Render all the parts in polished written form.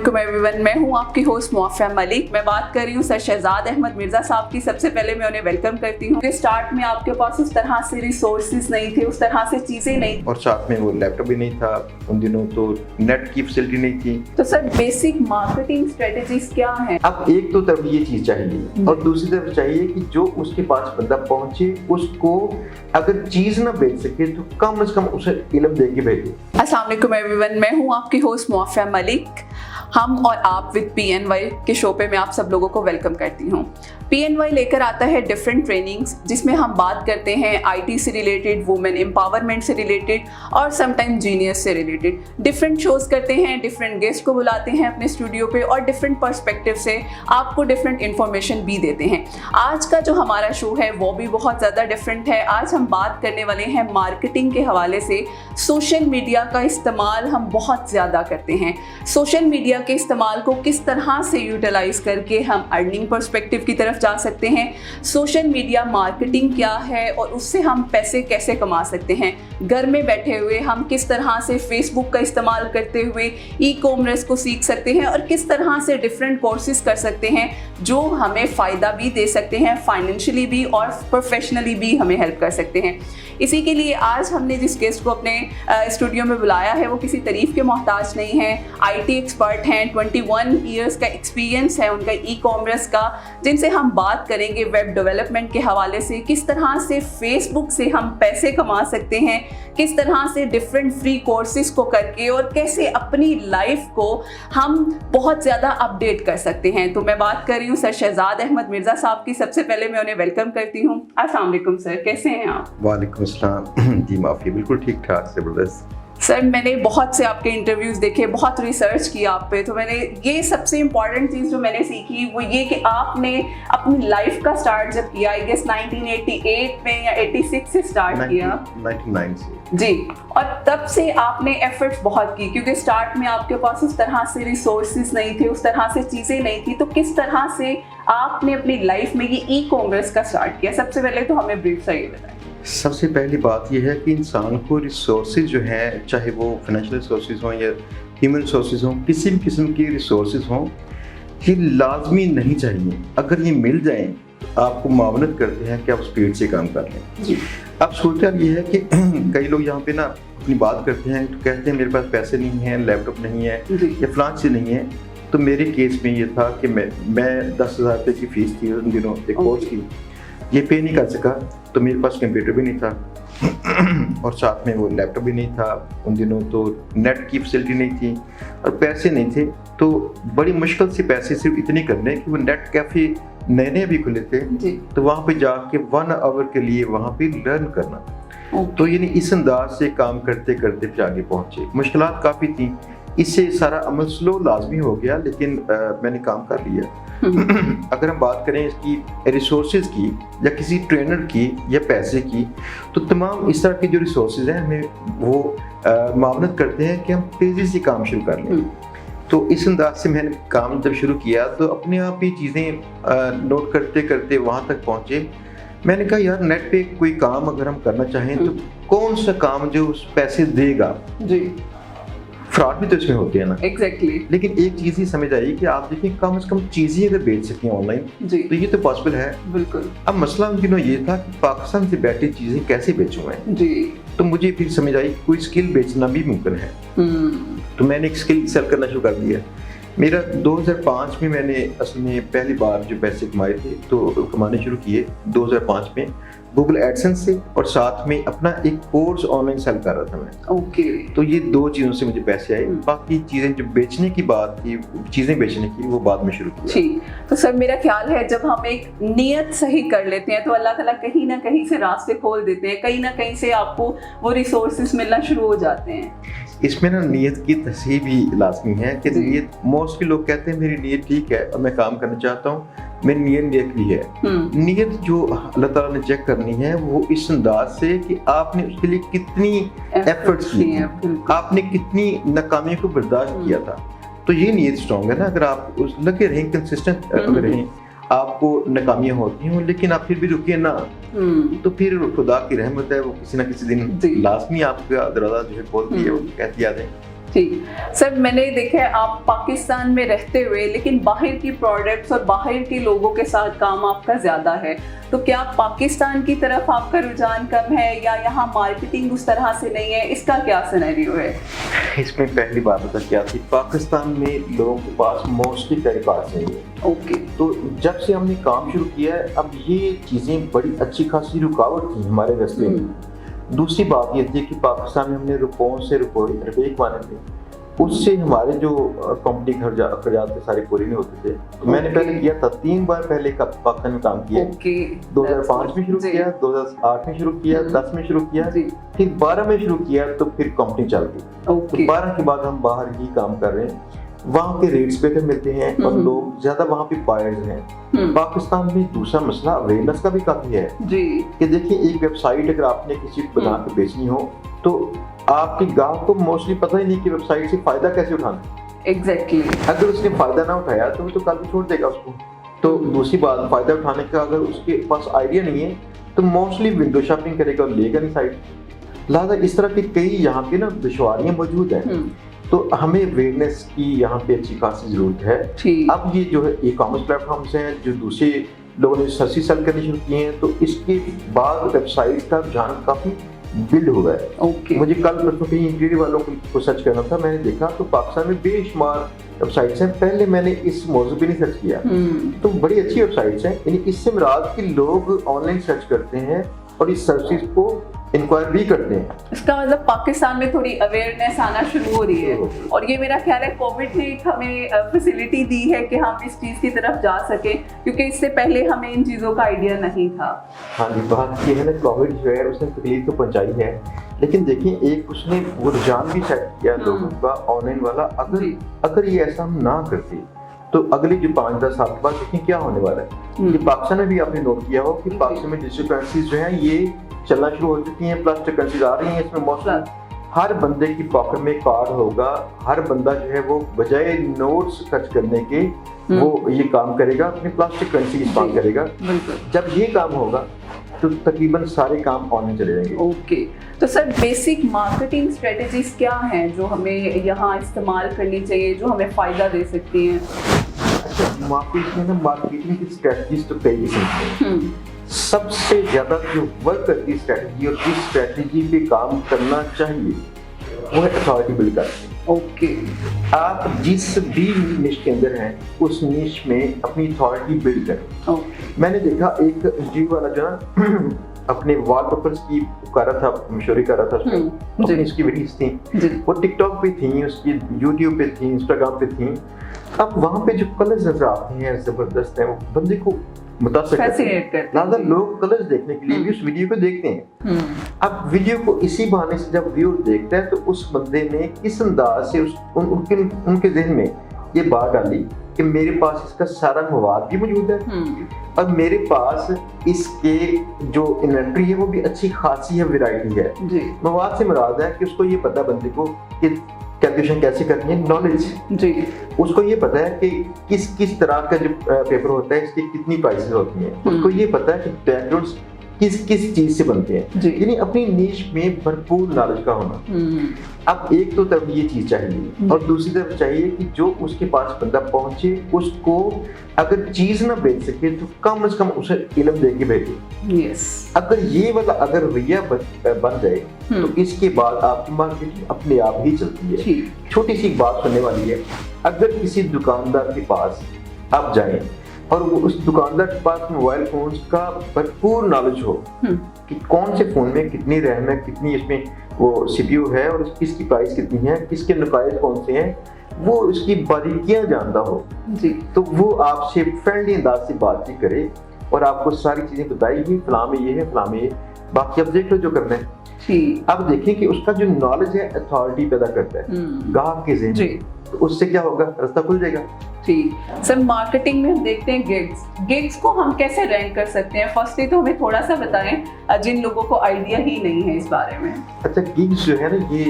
अस्सलामुअलैकुम एवरीवन, मैं हूं आपकी होस्ट मुआफ़िया मलिक। मैं बात कर रही हूं सर शहजाद अहमद मिर्ज़ा साहब की। सबसे पहले मैं उन्हें वेलकम करती हूं कि स्टार्ट में आपके पास उस तरह से रिसोर्सेज नहीं थे, उस तरह से चीज़ें नहीं, और साथ में वो लैपटॉप भी नहीं था उन दिनों, तो नेट की फैसिलिटी नहीं थी। तो सर बेसिक मार्केटिंग स्ट्रेटजीज क्या हैं? अब एक तो तरफ ये चीज़ चाहिए और दूसरी तरफ चाहिए कि जो उसके पास बंदा पहुंचे उसको अगर चीज़ ना बेच सके तो कम से कम उसे इल्म दे के भेजे। अस्सलाम वालेकुम एवरीवन, मैं हूं आपकी होस्ट मुआफ़िया मलिक। हम और आप विद PNY के शो पे मैं आप सब लोगों को वेलकम करती हूं। PNY लेकर आता है डिफरेंट ट्रेनिंग्स जिसमें हम बात करते हैं IT से रिलेटेड, वुमेन एम्पावरमेंट से रिलेटेड और समटाइम जीनियस से रिलेटेड। डिफरेंट शोज करते हैं, डिफरेंट गेस्ट को बुलाते हैं अपने स्टूडियो पे और डिफरेंट पर्सपेक्टिव से आपको डिफरेंट इन्फॉर्मेशन भी देते हैं। आज का जो हमारा शो है वो भी बहुत ज़्यादा डिफरेंट है। आज हम बात करने वाले हैं मार्केटिंग के हवाले से। सोशल मीडिया का इस्तेमाल हम बहुत ज़्यादा करते हैं। सोशल मीडिया के इस्तेमाल को किस तरह से यूटिलाइज करके हम अर्निंग पर्सपेक्टिव की तरफ जा सकते हैं। सोशल मीडिया मार्केटिंग क्या है और उससे हम पैसे कैसे कमा सकते हैं। घर में बैठे हुए हम किस तरह से फेसबुक का इस्तेमाल करते हुए ई-कॉमर्स को सीख सकते हैं और किस तरह से डिफरेंट कोर्सेज कर सकते हैं जो हमें फ़ायदा भी दे सकते हैं, फाइनेंशियली भी और प्रोफेशनली भी हमें हेल्प कर सकते हैं। इसी के लिए आज हमने जिस गेस्ट को अपने स्टूडियो में बुलाया है वो किसी तारीफ के मोहताज नहीं है। IT एक्सपर्ट हैं, 21 ईयर्स का एक्सपीरियंस है उनका ई-कॉमर्स का, जिनसे हम बात करेंगे वेब डेवलपमेंट के हवाले से, किस तरह से फेसबुक से हम पैसे कमा सकते हैं, किस तरह से डिफरेंट फ्री कोर्सेज को करके और कैसे अपनी लाइफ को हम बहुत ज़्यादा अपडेट कर सकते हैं। तो मैं बात कर रही हूँ सर शहजाद अहमद मिर्ज़ा साहब की। सबसे पहले मैं उन्हें वेलकम करती हूँ। अस्सलाम वालेकुम सर, कैसे हैं आप? वालेकुम अस्सलाम जी, माफ़ी, बिल्कुल ठीक ठाक ज़बरदस्त। सर मैंने बहुत से आपके इंटरव्यूज़ देखे, बहुत रिसर्च किया आप पे, तो मैंने ये सबसे इम्पॉर्टेंट चीज़ जो मैंने सीखी वो ये कि आपने अपनी लाइफ का स्टार्ट जब किया, आई गेस 1988 में या 86 से स्टार्ट किया, 99 से जी, और तब से आपने एफर्ट्स बहुत की क्योंकि स्टार्ट में आपके पास उस तरह से रिसोर्सेज नहीं थे, उस तरह से चीज़ें नहीं थी। तो किस तरह से आपने अपनी लाइफ में ये ई-कॉमर्स का स्टार्ट किया? सबसे पहले तो हमें ब्रीफ सा ये बताएं। सबसे पहली बात यह है कि इंसान को रिसोर्सेज जो है, चाहे वो फाइनेंशियल रिसोर्सेज हों या ह्यूमन रिसोर्सेज हों, किसी भी किस्म की रिसोर्सेज हों, ये लाजमी नहीं चाहिए। अगर ये मिल जाएं तो आपको मावनत करते हैं कि आप स्पीड से काम कर लें। अब सूरत ये है कि कई लोग यहाँ पे ना अपनी बात करते हैं तो कहते हैं मेरे पास पैसे नहीं हैं, लैपटॉप नहीं है या फलां चीज़ नहीं है। तो मेरे केस में ये था कि मैं 10,000 रुपये की फ़ीस थी उन दिनों एक कोर्स की, ये पे नहीं कर सका, तो मेरे पास कंप्यूटर भी नहीं था और साथ में वो लैपटॉप भी नहीं था उन दिनों, तो नेट की फैसिलिटी नहीं थी और पैसे नहीं थे। तो बड़ी मुश्किल से पैसे सिर्फ इतने करने कि वो नेट कैफ़े नए नए भी खुले थे, तो वहाँ पे जाके 1 आवर के लिए वहाँ पे लर्न करना। तो यानी इस अंदाज से काम करते करते फिर आगे पहुँचे। मुश्किलात काफ़ी थी, इससे सारा अमल स्लो लाजमी हो गया, लेकिन मैंने काम कर लिया। अगर हम बात करें इसकी रिसोर्सेज की या किसी ट्रेनर की या पैसे की, तो तमाम इस तरह के जो रिसोर्सेज हैं हमें वो मावनत करते हैं कि हम तेज़ी से काम शुरू कर लें। तो इस अंदाज से मैंने काम जब शुरू किया तो अपने आप ही चीज़ें नोट करते करते वहाँ तक पहुँचे। मैंने कहा यार नेट पे कोई काम अगर हम करना चाहें तो कौन सा काम जो उस पैसे देगा जी, फ्रॉड भी तो इसमें होते हैं ना। एग्जैक्टली। लेकिन एक चीज़ ही समझ आई कि आप देखें कम से कम चीज़ें अगर बेच सकें ऑनलाइन तो ये तो पॉसिबल है। बिल्कुल। अब मसला उन दिनों ये था कि पाकिस्तान से बैठी चीज़ें कैसे बेचूं मैं जी, तो मुझे फिर समझ आई कि कोई स्किल बेचना भी मुमकिन है। तो मैंने एक स्किल सेल करना शुरू कर दिया। मेरा 2005 में मैंने असल में पहली बार जो पैसे कमाए थे तो कमाने शुरू किए 2005 में गूगल एडसेंस से, और साथ में अपना एक कोर्स ऑनलाइन सेल कर रहा था मैं। तो ये 2 चीज़ों से मुझे पैसे आए। बाकी चीज़ें जो बेचने की बात थी, चीज़ें बेचने की, वो बाद में शुरू की। ठीक, तो सर मेरा ख्याल है जब हम एक नियत सही कर लेते हैं तो अल्लाह ताला कहीं ना कहीं से रास्ते खोल देते हैं, कहीं ना कहीं से आपको वो रिसोर्सेज मिलना शुरू हो जाते हैं। इसमें ना नियत की तस्हीह भी लाजमी है कि नियत, मोस्टली लोग कहते हैं मेरी नियत ठीक है और मैं काम करना चाहता हूँ, मेरी नियत भी है। नियत जो अल्लाह ताला ने चेक करनी है वो इस अंदाज से कि आपने उसके लिए कितनी एफर्ट्स किए, आपने कितनी नाकामियों को बर्दाश्त किया था। तो ये नियत स्ट्रॉन्ग है ना। अगर आप उस लगे रहें, कंसिस्टेंट अगर रहें, आपको नाकामियाँ होती हों लेकिन आप फिर भी रुकिए ना, तो फिर खुदा की रहमत है, वो किसी ना किसी दिन लाजमी आपका दरवाजा जो है खोलती है, वो कहती आ जाए ठीक सर, मैंने देखा है आप पाकिस्तान में रहते हुए लेकिन बाहर की प्रोडक्ट्स और बाहर के लोगों के साथ काम आपका ज़्यादा है, तो क्या पाकिस्तान की तरफ आपका रुझान कम है या यहाँ मार्केटिंग उस तरह से नहीं है, इसका क्या सिनेरियो है? इसमें पहली बात बता क्या थी, पाकिस्तान में लोगों के पास मोस्टली टेलीकास्ट नहीं है। ओके। तो जब से हमने काम शुरू किया है, अब ये चीज़ें बड़ी अच्छी खासी रुकावट थी हमारे रास्ते में। दूसरी बात ये थी कि पाकिस्तान में हमने रुपयों से रुपये कमाने थे, उससे हमारे जो कंपनी खर्चात थे सारे पूरे नहीं होते थे। तो मैंने पहले किया था 3 बार पहले पाकिस्तान में काम किया। 2005 में शुरू किया, 2008 में शुरू किया, 10 में शुरू किया, फिर 12 में शुरू किया, तो फिर कंपनी चल गई। तो 12 के बाद हम बाहर ही काम कर रहे हैं। वहाँ के रेट्स बेहतर मिलते हैं और लोग ज्यादा वहाँ पे बायर्स हैं। पाकिस्तान में दूसरा मसला अवेयरनेस का भी काफी है कि देखिए, एक वेबसाइट अगर आपने किसी को बना के बेचनी हो तो आपके ग्राहक को मोस्टली पता ही नहीं कि वेबसाइट से फायदा कैसे उठाना है। एग्जैक्टली। अगर उसने फायदा ना उठाया तो वो तो कल भी छोड़ देगा उसको। तो दूसरी बात, फायदा उठाने का अगर उसके पास आइडिया नहीं है तो मोस्टली विंडो शॉपिंग करेगा और लेगा नहीं साइट। लिहाजा इस तरह की कई यहाँ पे ना दुश्वारियां मौजूद हैं। तो हमें अवेयरनेस की यहाँ पे अच्छी खासी जरूरत है। अब ये जो है ई कॉमर्स प्लेटफॉर्म्स हैं जो दूसरे लोगों ने सर्विस सेल करनी शुरू की हैं, तो इसके बाद वेबसाइट का रुझान काफी बिल्ड हो गया है। मुझे कल परसों कहीं इंटीरियर वालों को सर्च करना था, मैंने देखा तो पाकिस्तान में बेशुमार वेबसाइट्स हैं। पहले मैंने इस मौजू पे नहीं सर्च किया, तो बड़ी अच्छी वेबसाइट्स हैं। यानी इससे मुराद कि लोग ऑनलाइन सर्च करते हैं और इस सर्विस को इंक्वायर भी करते हैं। इसका मतलब पाकिस्तान में थोड़ी अवेयरनेस आना शुरू हो रही है, और ये मेरा ख्याल है कोविड ने हमें फैसिलिटी दी है कि हम इस चीज़ की तरफ जा सके, क्योंकि इससे पहले हमें इन चीज़ों का आइडिया नहीं था। हाँ जी, बात ये है ना, कोविड जो है उसने तकलीफ तो पहुंचाई है, लेकिन देखिए एक उसने वो रुझान भी सेट किया लोगों का ऑनलाइन वाला। अगर ये ऐसा हम ना करते तो अगले जो 5-10 साल के बाद देखिए क्या होने वाला है। ये पाकिस्तान में भी आपने नोट किया हो कि पाकिस्तान में डिजिटल करेंसीज जो है ये चलना शुरू हो चुकी हैं, प्लास्टिक करेंसीज आ रही हैं। इसमें मौसम हर बंदे की पॉकेट में कार्ड होगा, हर बंदा जो है वो बजाय नोट्स खर्च करने के वो ये काम करेगा, अपनी प्लास्टिक करेंसी इस्तेमाल करेगा। जब ये काम होगा तो तकरीबन सारे काम ऑनलाइन चले जाएंगे। ओके, तो सर बेसिक मार्केटिंग स्ट्रेटजीज क्या हैं जो हमें यहाँ इस्तेमाल करनी चाहिए, जो हमें फ़ायदा दे सकती हैं? अच्छा, मार्केटिंग की स्ट्रेटजीज तो कई किस्म की हैं। सबसे ज़्यादा जो वर्क करती है स्ट्रेटजी और जिस स्ट्रेटजी पे काम करना चाहिए वो है अथॉरिटी बिल्ड करना। ओके। आप जिस भी निश के अंदर हैं उस निश में अपनी अथॉरिटी बिल्ड करें। मैंने देखा एक इंटरव्यू वाला जो ना अपने वॉलपेपर्स की कर रहा था, मशहूरी कर रहा था उसमें, इसकी वीडियोस थी, वो टिकटॉक पे थी, उसकी यूट्यूब पे थी, इंस्टाग्राम पे थी। अब वहाँ पे जो कलर्स नजर आते हैं जबरदस्त हैं, वो बंदे को मुतासिर करते हैं। लोग कलर्स देखने के लिए भी उस वीडियो को देखते हैं। अब वीडियो को इसी बहाने से जब व्यूअर देखता है तो उस बंदे ने किस अंदाज से उनके जहन में ये बात डाली कि मेरे पास इसका सारा मवाद भी मौजूद है और मेरे पास इसके जो इन्वेंट्री है वो भी अच्छी खासी है, वैरायटी है। मवाद से मुराद है कि उसको ये पता बंदे को कि कैलकुलेशन कैसे करनी है, नॉलेज। उसको ये पता है कि किस तरह का जो पेपर होता है इसकी कितनी प्राइसेस होती हैं। उसको ये पता है कि बैकग्राउंड्स किस चीज से बनते हैं, यानी अपनी नीश में भरपूर नॉलेज का होना। अब एक तो तरफ ये चीज चाहिए और दूसरी तरफ चाहिए कि जो उसके पास बंदा पहुंचे उसको अगर चीज ना बेच सके तो कम से कम उसे इल्म दे के भेजे। अगर ये वाला अगर रवैया बन जाए तो इसके बाद आपकी मार्केटिंग अपने आप ही चलती है। छोटी सी बात सुनने वाली है, अगर किसी दुकानदार के पास आप जाएं और वो उस दुकानदार के पास मोबाइल फोन्स का भरपूर नॉलेज हो कि कौन से फोन में कितनी रैम है, कितनी इसमें वो सीपीयू है और किसकी प्राइस कितनी है, किसके नुकायत कौन से हैं, वो उसकी बारीकियां जानता हो तो वो आपसे फ्रेंडली अंदाज से बातचीत करे और आपको सारी चीजें बताएगी, फलां में ये है, फलां में ये, बाकी अब देख लो जो करना है। अब देखें कि उसका जो नॉलेज है अथॉरिटी पैदा करता है ग्राहक के ज़हन, तो उससे क्या होगा, रास्ता खुल जाएगा। ठीक सर, मार्केटिंग में हम देखते हैं गिग्स को हम कैसे रैंक कर सकते हैं? फर्स्टली तो हमें थोड़ा सा बताएं जिन लोगों को आइडिया ही नहीं है इस बारे में। अच्छा, गिग्स जो है ना ये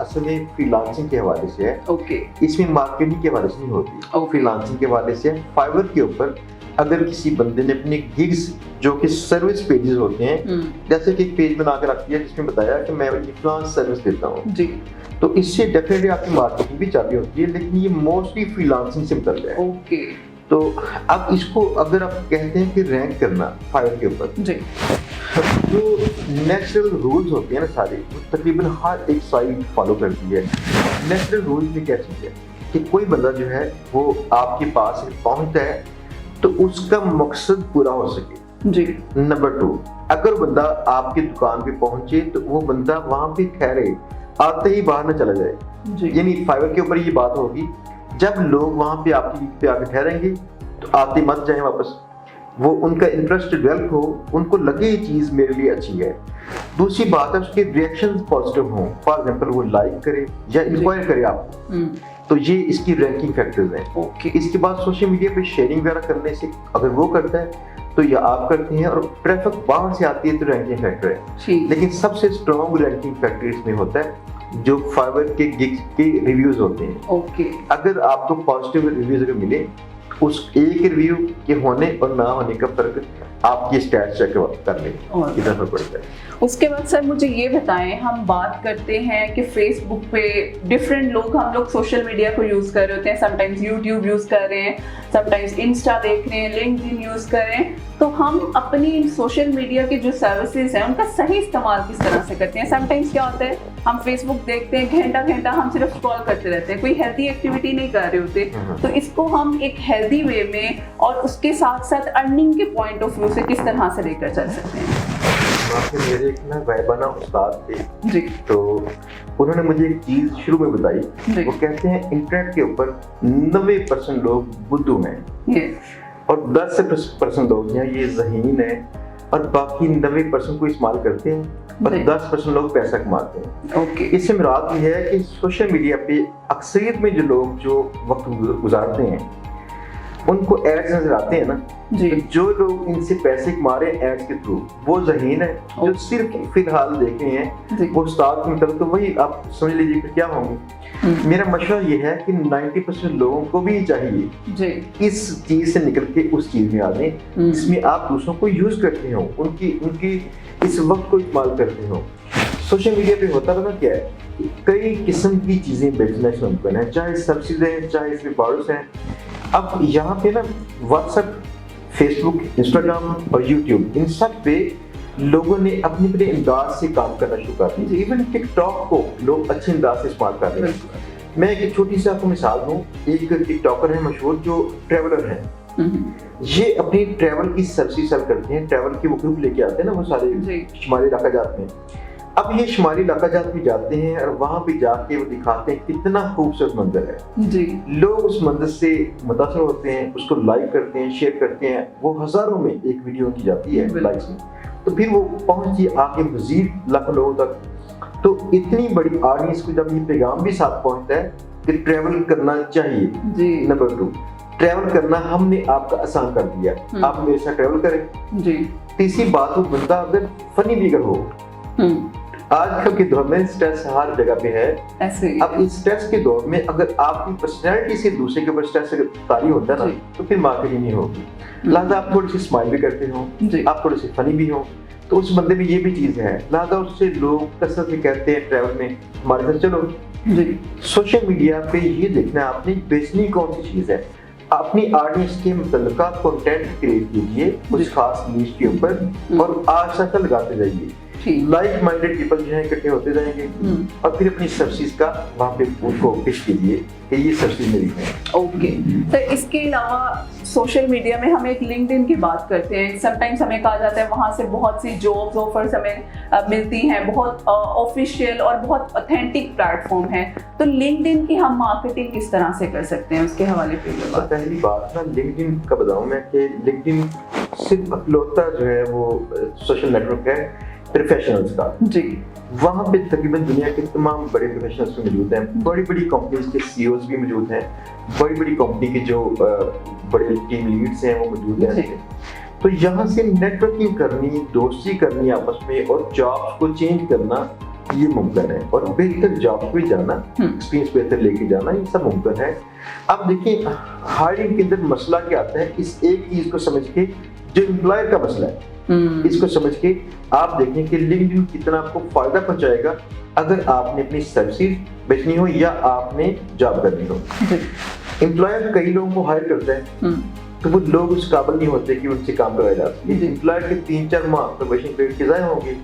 असल में फ्रीलांसिंग के हवाले से है। ओके। इसमें मार्केटिंग के हवाले से नहीं होती, फ्रीलांसिंग के हवाले से। फाइवर के ऊपर अगर किसी बंदे ने अपने गिग्स जो कि सर्विस पेजेस होते हैं, जैसे कि एक पेज बना के रख दिया जिसमें बताया कि मैं इतना सर्विस देता हूँ जी, तो इससे डेफिनेटली आपकी मार्केटिंग भी चालू होती है, लेकिन ये मोस्टली फ्रीलांसिंग से बदल रहा है। ओके। तो अब इसको अगर आप कहते हैं कि रैंक करना फाइवर के ऊपर जी, जो नेचुरल रूल्स होते हैं ना सारे, वो तकरीबन हर एक साइट फॉलो करती है। नेचुरल रूल्स में क्या चीज़ है कि कोई बंदा जो है वो आपके पास पहुंचता है तो उसका मकसद पूरा हो सके जी। नंबर 2, अगर बंदा आपकी दुकान पे पहुंचे तो वो बंदा वहां पे ठहरे, आते ही बाहर न चला जाए जी। यानी फाइवर के ऊपर ये बात होगी, जब लोग वहां पे आपकी पे आके ठहरेंगे तो आते मत जाए वापस, वो उनका इंटरेस्ट डेवलप हो, उनको लगे ये चीज़ मेरे लिए अच्छी है। दूसरी बात है उसके रिएक्शन पॉजिटिव हों, फॉर एग्जांपल वो लाइक करे या इंक्वायर करे आपको, तो ये इसकी रैंकिंग फैक्टर्स हैं। ओके। इसके बाद सोशल मीडिया पे शेयरिंग वगैरह करने से अगर वो करता है तो या आप करते हैं और ट्रैफिक बाहर से आती है तो रैंकिंग फैक्टर है। लेकिन सबसे स्ट्रॉन्ग रैंकिंग फैक्टर इसमें होता है जो फाइवर के गिग्स के रिव्यूज होते हैं। ओके। अगर आपको पॉजिटिव रिव्यूज अगर मिले, उस एक रिव्यू के होने और ना होने का फर्क आपकी स्टैट्स चेक कर लें कितना फर्क पड़ता है। उसके बाद सर मुझे ये बताएं, हम बात करते हैं कि फेसबुक पे डिफरेंट लोग, हम लोग सोशल मीडिया को यूज़ कर रहे होते हैं, समटाइम्स यूट्यूब यूज़ कर रहे हैं, समटाइम्स इंस्टा देख रहे हैं, लिंक्डइन यूज़ कर रहे हैं, तो हम अपनी सोशल मीडिया की जो सर्विसेज हैं उनका सही इस्तेमाल किस तरह से करते हैं? समटाइम्स क्या होता है, हम फेसबुक देखते हैं घंटा घंटा हम सिर्फ स्क्रॉल करते रहते हैं, कोई हेल्दी एक्टिविटी नहीं कर रहे होते, तो इसको हम एक हेल्दी वे में और उसके साथ साथ अर्निंग के पॉइंट ऑफ व्यू से किस तरह से लेकर चल सकते हैं? मेरे एक ना गायबाना उस्ताद थे जी, तो उन्होंने मुझे एक चीज शुरू में बताई, वो कहते हैं इंटरनेट के ऊपर 90% लोग बुद्धू हैं और 10% लोग हैं ये ज़हीन है, और बाकी 90% को इस्तेमाल करते हैं और 10% लोग पैसा कमाते हैं। ओके। इससे मुराद ये है कि सोशल मीडिया पे अक्सरियत में जो लोग जो वक्त गुजारते हैं उनको एड्स नजर आते हैं ना जी, तो जो लोग इनसे पैसे कमा रहे हैं एड्स के थ्रू वो ज़हीन है, जो सिर्फ फिलहाल देख रहे हैं वो उस्ताद के मतलब, तो वही आप समझ लीजिए कि क्या होंगे। मेरा मशवरा ये है कि 90% लोगों को भी चाहिए जी इस चीज से निकल के उस चीज में आ जाए जिसमें आप दूसरों को यूज करते हो, उनकी इस वक्त को इस्तेमाल करते हो। सोशल मीडिया पे होता पता क्या है, कई किस्म की चीजें बेचना मुमकिन है, चाहे सब्सिडी है चाहे इसमें प्रोडक्ट्स हैं। अब यहाँ पे ना व्हाट्सएप, फेसबुक, इंस्टाग्राम और यूट्यूब, इन सब पे लोगों ने अपने अपने अंदाज से काम करना शुरू कर दिया। इवन टिकटॉक को लोग अच्छे अंदाज से इस्तेमाल कर रहे हैं। मैं एक छोटी सी आपको मिसाल दूं, एक टिकटॉकर है मशहूर जो ट्रैवलर है, ये अपनी ट्रैवल की सब्सिडी सेल करते हैं, ट्रैवल की वो ग्रुप लेके आते हैं ना वो सारे शुमारी इलाका जाते हैं। अब ये शुमारी इलाका जात में जाते हैं और वहां पे जाके वो दिखाते हैं कितना खूबसूरत मंजर है जी, लोग उस मंजर से मुतासर होते हैं, उसको लाइक करते हैं, शेयर करते हैं, वो हजारों में एक वीडियो की जाती है लाइक्स में, तो फिर वो पहुंची आगे मजीद लाखों लोगों तक। तो इतनी बड़ी ऑडियंस को जब ये पैगाम भी साथ पहुंचता है कि ट्रैवल करना चाहिए जी। नंबर 2, ट्रैवल करना हमने आपका आसान कर दिया, आप मेरे साथ ट्रैवल करें जी। तीसरी बात, वो बंदा अगर फनी भी अगर हो, आजकल के दौर में स्ट्रेस हर जगह पे है ऐसे। अब इस स्ट्रेस के दौर में अगर आपकी पर्सनैलिटी से दूसरे के ऊपर स्ट्रेस तारी होता है ना तो फिर मार्केटिंग नहीं होगी। लिहाजा आप थोड़ी सी स्माइल भी करते हो, आप थोड़े से फनी भी हो, तो उस बंदे में ये भी चीज है। लिहाजा उससे लोग कसरत से कहते हैं ट्रैवल में हमारे साथ चलो जी। सोशल मीडिया पे ये देखना है आपने बेचनी कौन सी चीज है, अपनी ऑडियंस के मुतल्लिका कंटेंट क्रिएट कीजिए उस खास नीश के ऊपर और आज तक लगाते जाइए। लाइक माइंडेड पीपल जो है इकट्ठे होते जाएंगे और फिर अपनी सब्सिडीज का वहाँ पे उनको पेश कीजिए कि ये सब्सिडी मेरी है। ओके सर, इसके अलावा सोशल मीडिया में हम एक लिंक्डइन की बात करते हैं, समटाइम्स हमें कहा जाता है वहाँ से बहुत सी जॉब्स ऑफर्स हमें मिलती हैं, बहुत ऑफिशियल और बहुत ऑथेंटिक प्लेटफॉर्म है, तो लिंक्डइन की हम मार्केटिंग किस तरह से कर सकते हैं उसके हवाले पे? पहली बात ना लिंक्डइन का बताऊँ मैं कि लिंक्डइन सिर्फ अकलौता जो है वो सोशल नेटवर्क है प्रोफेशनल्स का जी। वहाँ पे तकरीबन दुनिया के तमाम बड़े प्रोफेशनल्स मौजूद हैं, बड़ी बड़ी कंपनीज के सीईओज भी मौजूद हैं, बड़ी बड़ी कंपनी के जो बड़े टीम लीड्स हैं वो मौजूद हैं। तो यहाँ से नेटवर्किंग करनी, दोस्ती करनी आपस में और जॉब्स को चेंज करना ये मुमकिन है, और बेहतर जॉब पे जाना, एक्सपीरियंस बेहतर लेके जाना, ये सब मुमकिन है। अब देखिए हायरिंग के अंदर मसला क्या आता है, इस एक चीज को समझ के, जो एम्प्लॉयर का मसला है, इसको समझ के आप देखें कि लिंक्डइन कितना आपको फायदा पहुंचाएगा अगर आपने अपनी सर्विसेज बेचनी हो या आपने जॉब करनी हो। एम्प्लॉयर कई लोगों को हायर करता है तो वो लोग उस काबिल नहीं होते कि उनसे काम कराया जा सके। एम्प्लॉयर के 3-4 माह प्रोबेशन पीरियड के ज़ाया होंगे,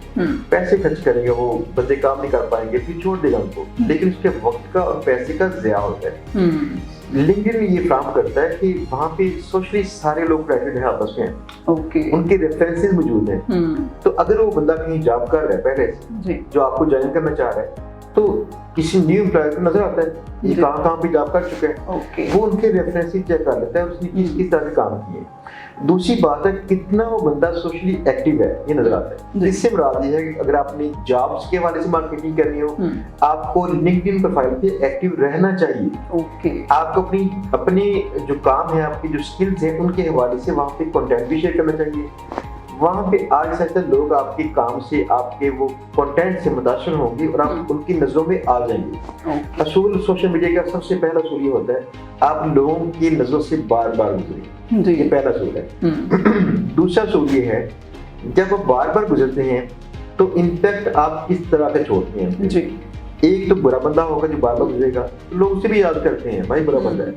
पैसे खर्च करेंगे, वो बंदे काम नहीं कर पाएंगे, फिर छोड़ देगा उनको, लेकिन उसके वक्त का और पैसे का ज़या होता है। लिंक्डइन ये फ्राहम करता है कि वहाँ पे सोशली सारे लोग कनेक्टेड हैं आपस में, उनके रेफरेंसेस मौजूद हैं। तो अगर वो बंदा कहीं जॉब कर रहा है पहले से, जो आपको ज्वाइन करना चाह रहा है, तो किसी न्यू एम्प्लॉयर को नजर आता है ये कहाँ पे जॉब कर चुका है, वो उनके रेफरेंसेस चेक कर लेता है उसने किस तरह से काम किए। दूसरी बात है कितना वो बंदा सोशली एक्टिव है, ये नजर आता है। इससे मुराद ये है कि अगर आपने जॉब्स के हवाले से मार्केटिंग करनी हो, आपको लिंक्डइन प्रोफाइल पे एक्टिव रहना चाहिए। आपको अपनी जो काम है, आपकी जो स्किल्स हैं, उनके हवाले से वहाँ पे कंटेंट भी शेयर करना चाहिए। वहाँ पे आज से लोग आपके काम से, आपके वो कंटेंट से मुतासिर होंगे और आप उनकी नजरों में आ जाएंगे। असूल सोशल मीडिया का सबसे पहला असूल ये होता है, आप लोगों की नजरों से बार बार गुजरें, ये पहला असूल है। दूसरा असूल ये है, जब आप बार बार गुजरते हैं तो इम्पैक्ट आप किस तरह का छोड़ते हैं। एक तो बुरा बंदा होगा जो बार बार गुजरेगा, तो लोग उसे भी याद करते हैं, भाई बुरा बंदा है।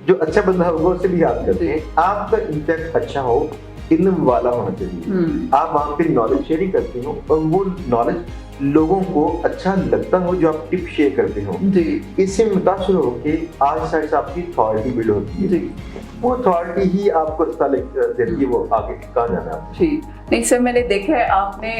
जो अच्छा बंदा होगा उसे भी याद करते हैं। आपका इम्पैक्ट अच्छा हो, इल्म वाला होना चाहिए, आप वहाँ पे नॉलेज शेयरिंग करते हो और वो नॉलेज लोगों को अच्छा लगता हो जो आप टिप शेयर करते हो, इससे मुतासर हो के आज साइड से आपकी अथॉरिटी बिल्ड होती है। वो अथॉरिटी ही आपको रास्ता देती है वो आगे कहाँ जाना है। नहीं सर, मैंने देखा है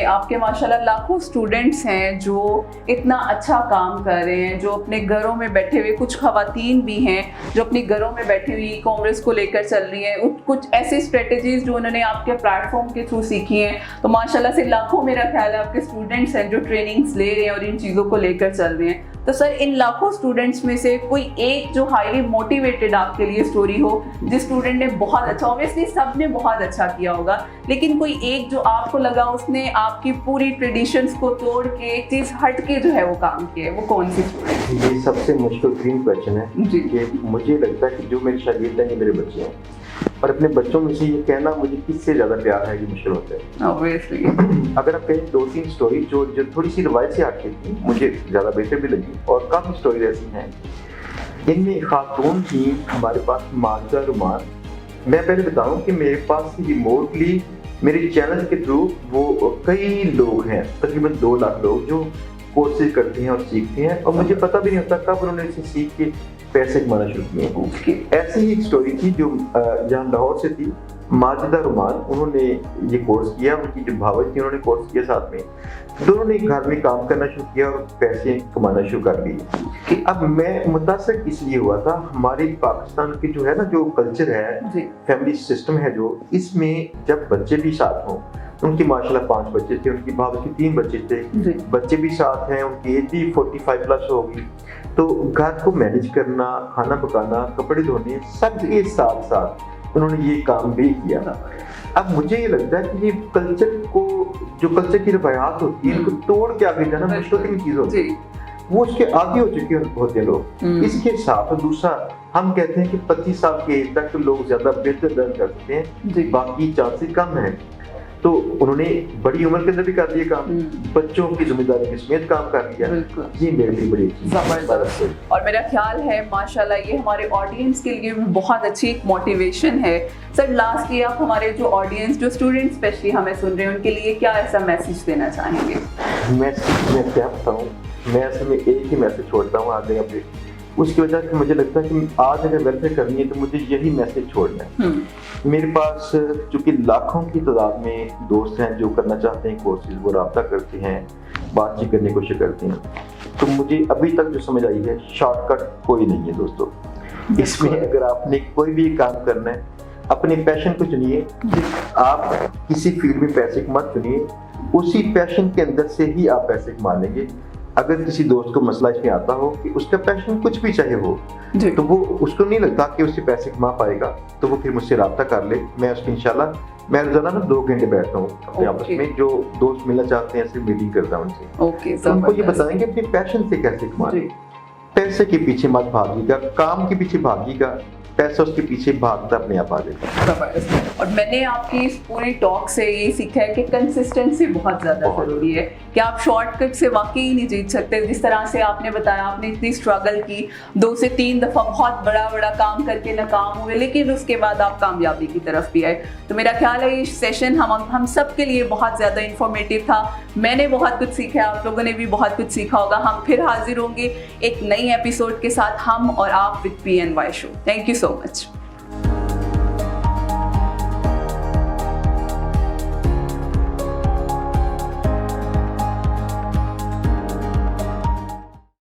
आपके माशाल्लाह लाखों स्टूडेंट्स हैं जो इतना अच्छा काम कर रहे हैं, जो अपने घरों में बैठे हुए, कुछ खवातीन भी हैं जो अपने घरों में बैठी हुई कॉमर्स को लेकर चल रही हैं, कुछ ऐसी स्ट्रेटजीज जो उन्होंने आपके प्लेटफॉर्म के थ्रू सीखी हैं। तो माशाल्लाह से लाखों, मेरा ख्याल है, आपके स्टूडेंट्स हैं जो ट्रेनिंग्स ले रहे हैं और इन चीज़ों को लेकर चल रहे हैं। तो सर, इन लाखों स्टूडेंट्स में से कोई एक जो हाईली मोटिवेटेड आपके लिए स्टोरी हो, जिस स्टूडेंट ने बहुत अच्छा, ऑब्वियसली सब ने बहुत अच्छा किया होगा, लेकिन कोई एक जो आपको लगा उसने आपकी पूरी ट्रेडिशंस को तोड़ के एक चीज हट के जो है वो काम किया है, वो कौन सी स्टूडेंट? ये सबसे मुश्किल क्वेश्चन है कि मुझे लगता है कि जो मेरे शागिर्द हैं ये मेरे बच्चे हैं, और अपने बच्चों में से ये कहना मुझे किससे ज्यादा प्यार है ये मुश्किल होता है। ऑब्वियसली अगर आप कहें 2-3 स्टोरी जो थोड़ी सी रिवायत से हटके थी, मुझे ज्यादा बेहतर भी लगी, और काफी स्टोरी ऐसी हैं। इनमें खातून थी हमारे पास, माजिदा रुमान। मैं पहले बताऊं कि मेरे पास रिमोटली मेरे चैनल के थ्रू वो कई लोग हैं, तकरीबन 2 लाख लोग जो कोर्सेज करते हैं और सीखते हैं, और मुझे पता भी नहीं होता कब उन्होंने इसे सीख के पैसे कमाना शुरू किए। ऐसी ही एक स्टोरी थी जो जहाँ लाहौर से थी, माजिदा रुमान, उन्होंने ये कोर्स किया, उनकी जो भावज थी उन्होंने कोर्स किया साथ में, दोनों ने घर में काम करना शुरू किया और पैसे कमाना शुरू कर दिए। अब मैं मुतासर इसलिए हुआ था, हमारे पाकिस्तान की जो है ना, जो कल्चर है, फैमिली सिस्टम है, जो इसमें जब बच्चे भी साथ हों, उनकी माशाल्लाह 5 बच्चे थे, उनकी भाभी के 3 बच्चे थे, बच्चे भी साथ हैं, उनकी एज भी 45 प्लस होगी, तो घर को मैनेज करना, खाना पकाना, कपड़े धोने, सबके साथ साथ उन्होंने ये काम भी किया। अब मुझे ये लगता है कि ये कल्चर को, जो कल्चर की रवायात होती है, इनको तोड़ के आगे जाना मुश्किल चीज होती है, वो उसके आगे हो चुके होते हैं लोग। इसके साथ दूसरा, हम कहते हैं कि 25 साल की एज तक तो लोग ज्यादा बेहतर दर्ज कर सकते हैं, बाकी चांसेस कम है। तो उन्होंने बड़ी उम्र के अंदर भी कर दिया काम, बच्चों की जिम्मेदारी के समेत काम कर दिया, ये मेरे लिए बड़ी जबरदस्त है। और मेरा ख्याल है माशाल्लाह ये हमारे ऑडियंस के लिए भी बहुत अच्छी एक मोटिवेशन है। सर, लास्टली आप हमारे जो ऑडियंस, जो स्टूडेंट स्पेशली हमें सुन रहे हैं, उनके लिए क्या ऐसा मैसेज देना चाहेंगे? मैसेज मैं क्या बताऊँ, मैं असल में एक ही मैसेज छोड़ता हूँ आगे अपने, उसकी वजह से मुझे लगता है कि आज अगर वेलफेयर करनी है तो मुझे यही मैसेज छोड़ना है। मेरे पास चूंकि लाखों की तादाद में दोस्त हैं जो करना चाहते हैं कोर्सेज, वो राब्ता करते हैं, बातचीत करने की कोशिश करते हैं, तो मुझे अभी तक जो समझ आई है, शॉर्टकट कोई नहीं है दोस्तों। इसमें अगर आपने कोई भी काम करना है, अपने पैशन को चुनिए। आप किसी फील्ड में पैसे को मत चुनिए, उसी पैशन के अंदर से ही आप पैसे कमा लेंगे। अगर किसी दोस्त को मसला इसमें आता हो कि उसका पैशन कुछ भी चाहे हो, जी तो वो उसको नहीं लगता कि उससे पैसे कमा पाएगा, तो वो फिर मुझसे रब्ता कर ले। मैं उसकी इंशाल्लाह मैं रोजाना ना 2 घंटे बैठता हूँ अपने आपस Okay. में, जो दोस्त मिलना चाहते हैं सिर्फ मीटिंग करता हूँ उनसे। ओके तो उनको ये बताएंगे अपने पैशन से कैसे कमाना। जी पैसे के पीछे मत भागिएगा, काम के पीछे भागिएगा, पैसा उसके पीछे भागता अपने आप आ जाएगा। जबरदस्त। और मैंने आपकी इस पूरी टॉक से ये सीखा है कि कंसिस्टेंसी बहुत ज़्यादा ज़रूरी है, कि आप शॉर्टकट से वाकई नहीं जीत सकते। जिस तरह से आपने बताया, आपने इतनी स्ट्रगल की, 2 से 3 दफ़ा बहुत बड़ा बड़ा काम करके नाकाम हुए, लेकिन उसके बाद आप कामयाबी की तरफ भी आए। तो मेरा ख्याल है ये सेशन हम सब के लिए बहुत ज़्यादा इंफॉर्मेटिव था। मैंने बहुत कुछ सीखा, आप लोगों ने भी बहुत कुछ सीखा होगा। हम फिर हाजिर होंगे एक नई एपिसोड के साथ, हम और आप with PNY show. Thank you so much.